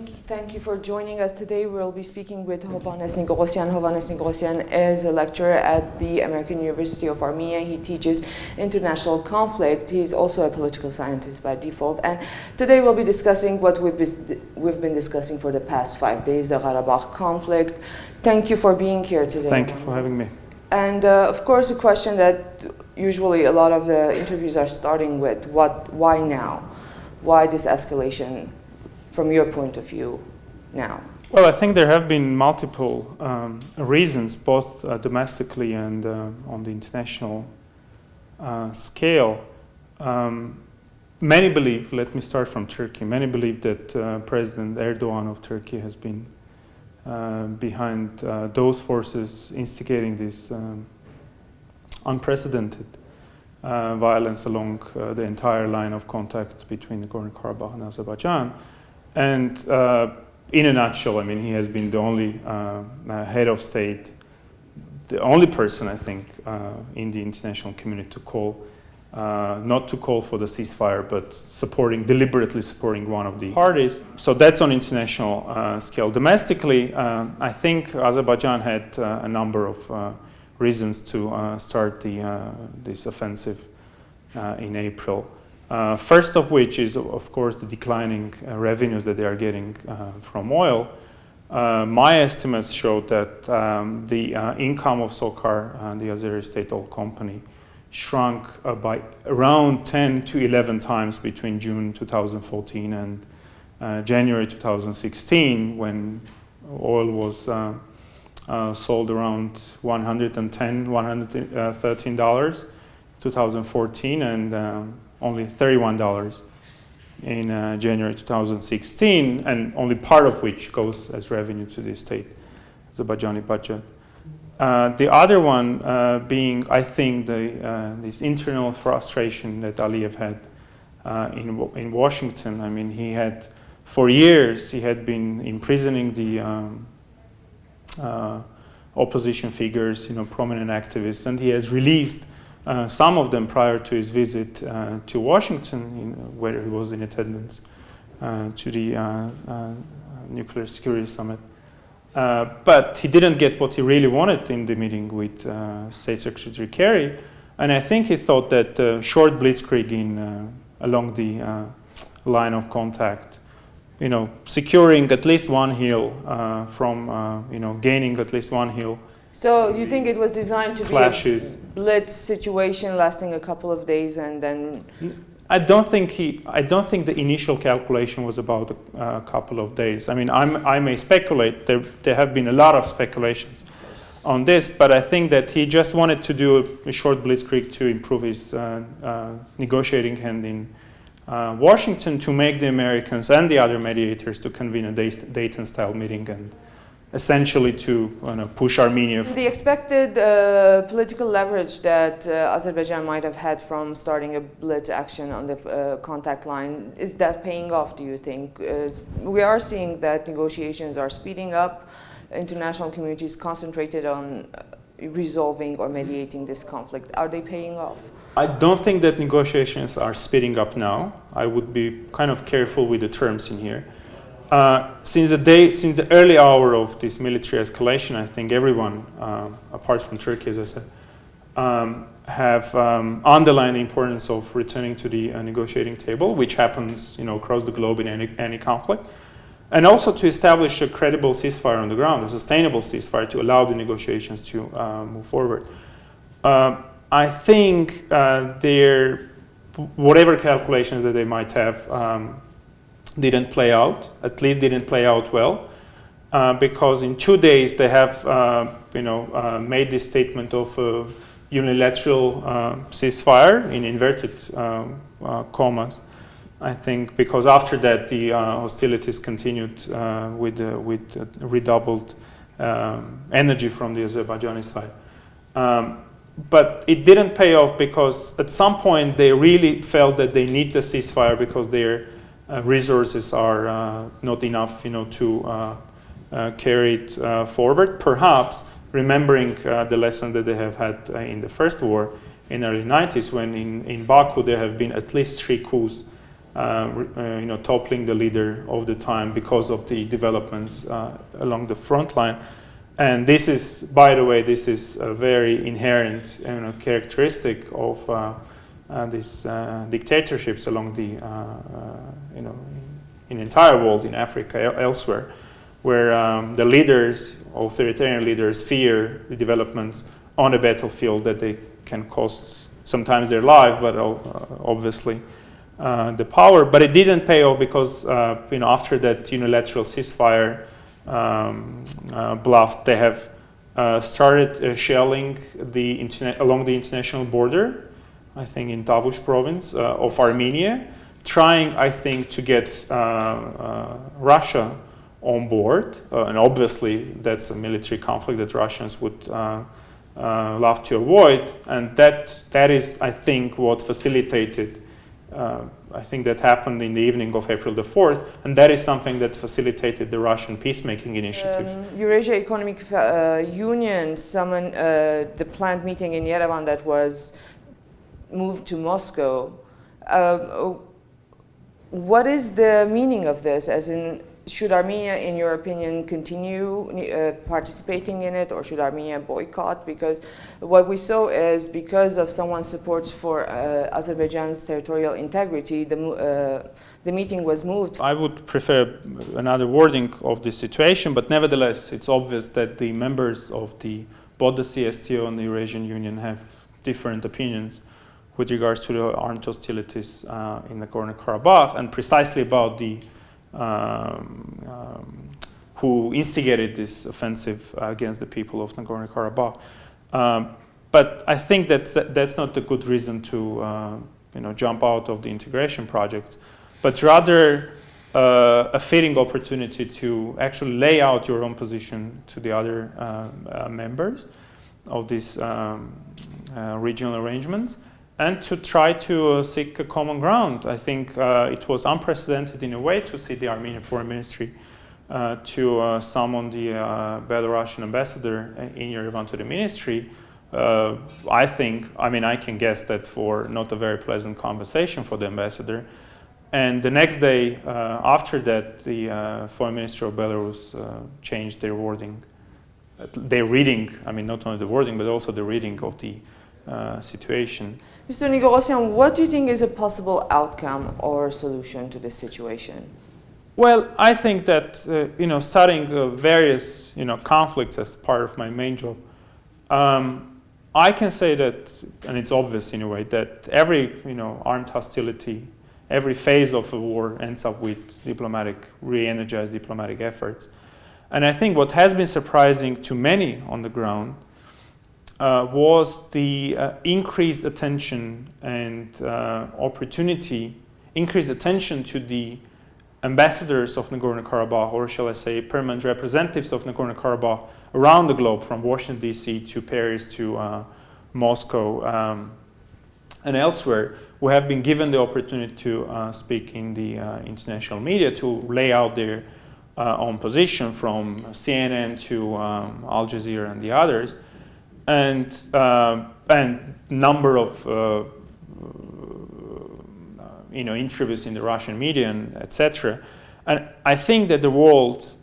thank you for joining us today. We'll be speaking with Hovhannes Nikoghosyan. Hovhannes Nikoghosyan is a lecturer at the American University of Armenia. He teaches international conflict. He's also a political scientist by default. And today we'll be discussing what we've been discussing for the past 5 days, the Karabakh conflict. Thank you for being here today. Thank you for having me. And of course, a question that usually a lot of the interviews are starting with, why now? Why this escalation from your point of view now? Well, I think there have been multiple reasons, both domestically and on the international scale. Many believe, let me start from Turkey, many believe that President Erdogan of Turkey has been behind those forces instigating this unprecedented violence along the entire line of contact between Nagorno Karabakh and Azerbaijan. And in a nutshell, I mean, he has been the only head of state, the only person, I think, in the international community to call, not to call for the ceasefire, but deliberately supporting one of the parties. So that's on international scale. Domestically, I think Azerbaijan had a number of reasons to start this offensive in April. First of which is, of course, the declining revenues that they are getting from oil. My estimates showed that the income of SOCAR, the Azeri state-owned company, shrunk by around 10 to 11 times between June 2014 and January 2016, when oil was sold around $110, $113, 2014, and only $31 in January 2016, and only part of which goes as revenue to the state Azerbaijani budget. The other one being, I think, this internal frustration that Aliyev had in Washington. I mean, for years, he had been imprisoning the opposition figures, prominent activists, and he has released some of them prior to his visit to Washington, where he was in attendance to the Nuclear Security Summit. But he didn't get what he really wanted in the meeting with State Secretary Kerry, and I think he thought that short blitzkrieg along the line of contact, securing at least one hill from, gaining at least one hill. So you think it was designed to clashes. Be a blitz situation lasting a couple of days and then? I don't think the initial calculation was about a couple of days. I mean, I may speculate. There have been a lot of speculations on this, but I think that he just wanted to do a short blitzkrieg to improve his negotiating hand in Washington, to make the Americans and the other mediators to convene a Dayton-style meeting and essentially to push Armenia. The expected political leverage that Azerbaijan might have had from starting a blitz action on the contact line, is that paying off, do you think? We are seeing that negotiations are speeding up. International communities concentrated on resolving or mediating this conflict. Are they paying off? I don't think that negotiations are speeding up now. I would be kind of careful with the terms in here. Since the early hour of this military escalation, I think everyone, apart from Turkey, as I said, have underlined the importance of returning to the negotiating table, which happens, across the globe in any conflict, and also to establish a credible ceasefire on the ground, a sustainable ceasefire to allow the negotiations to move forward. I think whatever calculations that they might have, didn't play out, at least didn't play out well, because in 2 days they have, made this statement of a unilateral ceasefire in inverted commas. I think because after that the hostilities continued with redoubled energy from the Azerbaijani side. But it didn't pay off because at some point they really felt that they need the ceasefire because their resources are not enough, to carry it forward. Perhaps remembering the lesson that they have had in the first war in the early 90s, when in Baku there have been at least 3 coups toppling the leader of the time because of the developments along the front line. And this is, by the way, this is a very inherent characteristic of these dictatorships along the, in the entire world, in Africa, elsewhere, where the leaders, authoritarian leaders, fear the developments on a battlefield that they can cost sometimes their life, but obviously the power. But it didn't pay off because after that unilateral ceasefire bluff, they have started shelling along the international border, I think in Tavush province of Armenia, trying, I think, to get Russia on board. And obviously, that's a military conflict that Russians would love to avoid. And that is, I think, what facilitated, I think that happened in the evening of April the 4th, and that is something that facilitated the Russian peacemaking initiatives. Eurasia Economic Union summoned the planned meeting in Yerevan that was moved to Moscow. What is the meaning of this? As in, should Armenia, in your opinion, continue participating in it, or should Armenia boycott? Because what we saw is, because of someone's support for Azerbaijan's territorial integrity, the meeting was moved. I would prefer another wording of this situation, but nevertheless, it's obvious that the members of both the CSTO and the Eurasian Union have different opinions with regards to the armed hostilities in Nagorno Karabakh, and precisely about who instigated this offensive against the people of Nagorno Karabakh. But I think that's not a good reason to jump out of the integration projects, but rather a fitting opportunity to actually lay out your own position to the other members of these regional arrangements, and to try to seek a common ground. I think it was unprecedented in a way to see the Armenian Foreign Ministry to summon the Belarusian ambassador in Yerevan to the ministry. I can guess that for not a very pleasant conversation for the ambassador. And the next day after that, the Foreign Minister of Belarus changed their wording, their reading, not only the wording, but also the reading of the situation. Mr. Nikoghosyan, what do you think is a possible outcome or solution to this situation? Well, I think that studying various conflicts as part of my main job, I can say that, and it's obvious in a way, that every armed hostility, every phase of a war ends up with re-energized diplomatic efforts. And I think what has been surprising to many on the ground was the increased attention and increased attention to the ambassadors of Nagorno Karabakh, or shall I say permanent representatives of Nagorno Karabakh around the globe, from Washington DC to Paris to Moscow and elsewhere, who have been given the opportunity to speak in the international media, to lay out their own position, from CNN to Al Jazeera and the others. And number of interviews in the Russian media, and etc. And I think that the world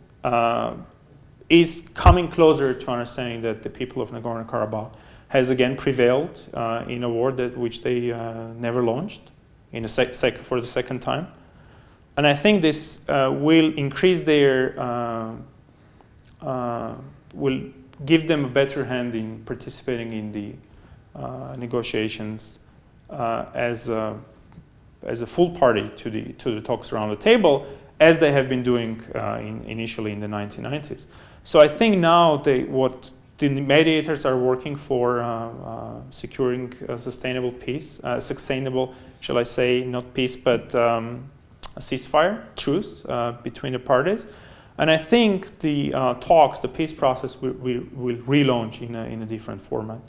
is coming closer to understanding that the people of Nagorno Karabakh has again prevailed in a war which they never launched for the second time. And I think this will increase will give them a better hand in participating in the negotiations as a full party to the talks around the table, as they have been doing initially in the 1990s. So I think now what the mediators are working for securing a sustainable peace, sustainable, shall I say, not peace, but a ceasefire, truce between the parties. And I think the talks, the peace process will relaunch in a different format,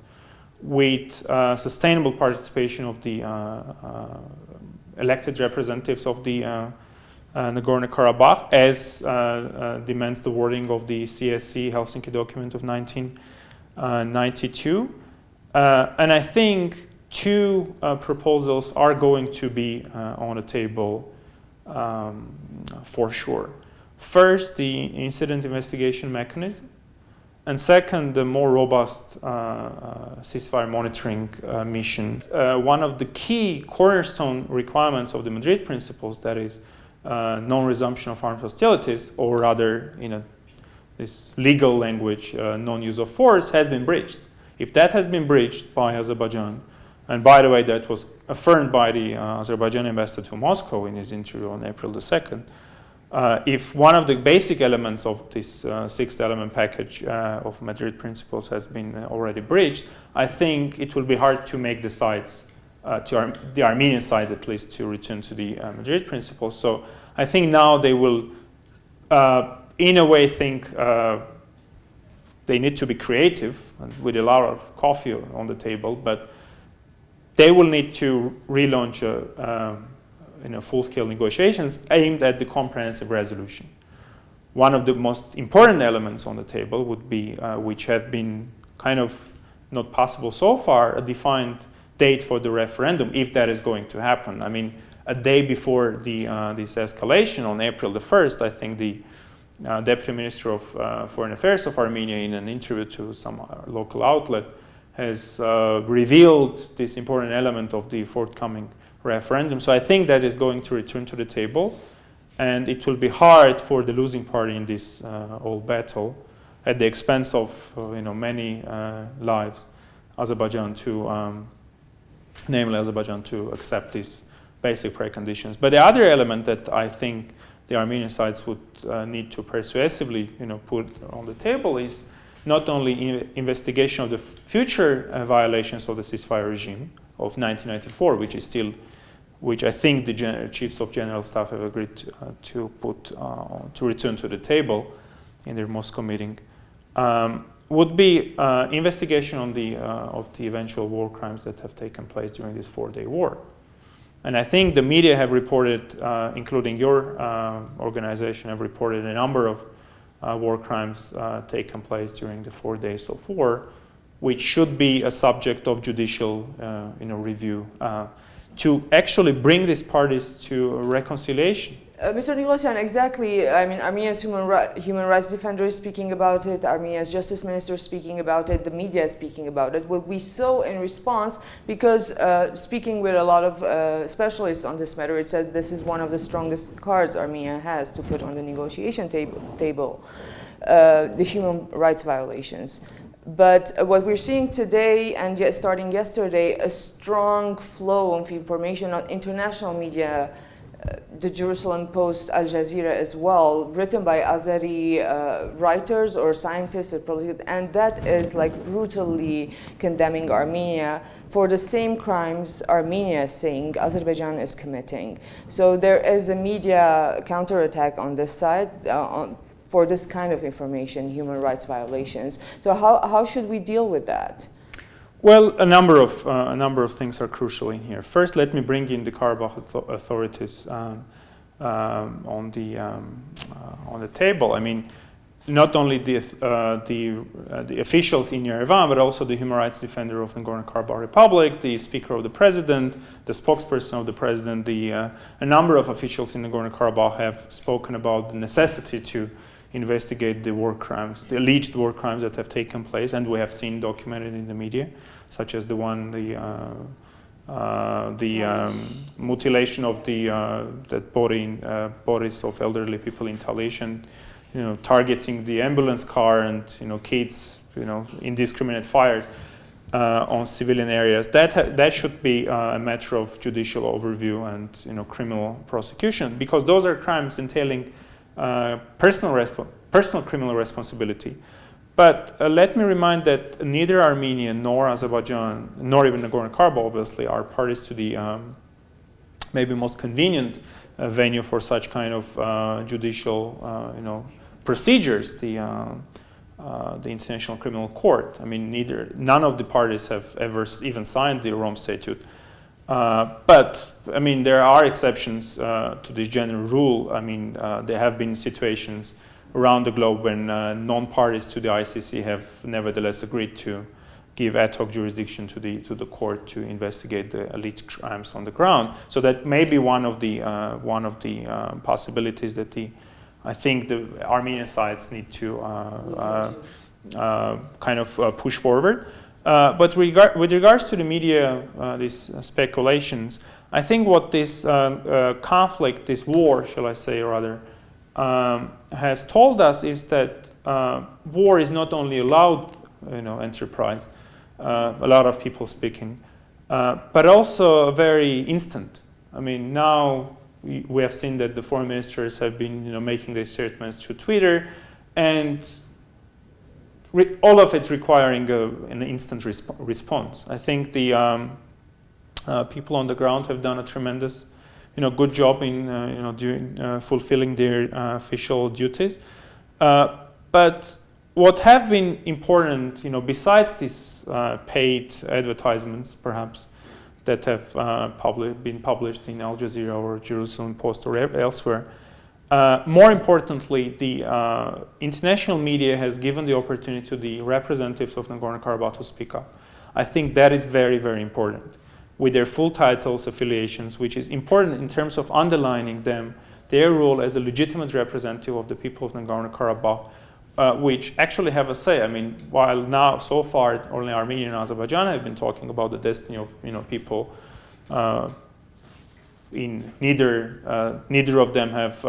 with sustainable participation of the elected representatives of the Nagorno Karabakh, as demands the wording of the CSC Helsinki document of 1992. And I think two proposals are going to be on the table for sure. First, the incident investigation mechanism, and second, the more robust ceasefire monitoring mission. One of the key cornerstone requirements of the Madrid principles, that is non-resumption of armed hostilities, or rather, this legal language, non-use of force, has been breached. If that has been breached by Azerbaijan, and by the way, that was affirmed by the Azerbaijani ambassador to Moscow in his interview on April the 2nd, if one of the basic elements of this sixth element package of Madrid principles has been already breached, I think it will be hard to make the sides, the Armenian sides at least, to return to the Madrid principles. So I think now they will, in a way, think they need to be creative and with a lot of coffee on the table, but they will need to relaunch full-scale negotiations aimed at the comprehensive resolution. One of the most important elements on the table would be, which have been kind of not possible so far, a defined date for the referendum, if that is going to happen. I mean, a day before this escalation, on April the 1st, I think the Deputy Minister of Foreign Affairs of Armenia, in an interview to some local outlet, has revealed this important element of the forthcoming referendum. So I think that is going to return to the table, and it will be hard for the losing party in this whole battle, at the expense of many lives, namely Azerbaijan, to accept these basic preconditions. But the other element that I think the Armenian sides would need to persuasively put on the table is not only investigation of the future violations of the ceasefire regime of 1994, which I think the chiefs of general staff have agreed to return to the table in their Moscow meeting, would be investigation on of the eventual war crimes that have taken place during this 4-day war. And I think the media have reported, including your organization, have reported a number of war crimes taken place during the 4 days of war, which should be a subject of judicial review to actually bring these parties to reconciliation. Mr. Nikoghosyan, exactly. I mean, Armenia's human rights defender is speaking about it, Armenia's justice minister is speaking about it, the media is speaking about it. What we saw in response, because speaking with a lot of specialists on this matter, it said this is one of the strongest cards Armenia has to put on the negotiation table, the human rights violations. But what we're seeing today, and starting yesterday, a strong flow of information on international media, the Jerusalem Post, Al Jazeera as well, written by Azeri writers or scientists or political, and that is like brutally condemning Armenia for the same crimes Armenia is saying Azerbaijan is committing. So there is a media counterattack on this side for this kind of information, human rights violations. So how should we deal with that? Well, a number of things are crucial in here. First, let me bring in the Karabakh authorities on the table. I mean, not only the officials in Yerevan, but also the human rights defender of Nagorno Karabakh Republic, the speaker of the president, the spokesperson of the president, a number of officials in Nagorno Karabakh have spoken about the necessity to investigate the war crimes, the alleged war crimes that have taken place, and we have seen documented in the media, such as the mutilation of the dead bodies of elderly people in Talish, and targeting the ambulance car and kids, indiscriminate fires on civilian areas. That should be a matter of judicial overview and criminal prosecution, because those are crimes entailing personal criminal responsibility. But let me remind that neither Armenia nor Azerbaijan, nor even Nagorno-Karabakh, obviously, are parties to the maybe most convenient venue for such kind of judicial, procedures, the International Criminal Court. I mean, none of the parties have ever even signed the Rome Statute. But I mean, there are exceptions to this general rule. I mean, there have been situations around the globe when non-parties to the ICC have nevertheless agreed to give ad hoc jurisdiction to the court to investigate the elite crimes on the ground. So that may be one of the possibilities that I think the Armenian sides need to kind of push forward. But with regards to the media, these speculations, I think what this conflict, this war, shall I say rather, has told us is that war is not only a loud, enterprise, a lot of people speaking, but also very instant. I mean, now we have seen that the foreign ministers have been, making their statements through Twitter, and all of it's requiring an instant response. I think the people on the ground have done a tremendous, good job in, doing, fulfilling their official duties. But what have been important, besides these paid advertisements, perhaps, that have been published in Al Jazeera or Jerusalem Post or elsewhere, more importantly, the international media has given the opportunity to the representatives of Nagorno Karabakh to speak up. I think that is very, very important, with their full titles, affiliations, which is important in terms of underlining their role as a legitimate representative of the people of Nagorno Karabakh, which actually have a say. I mean, while now, so far, only Armenia and Azerbaijan have been talking about the destiny of people, neither of them have,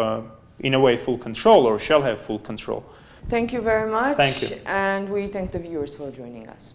in a way, full control or shall have full control. Thank you very much. Thank you. And we thank the viewers for joining us.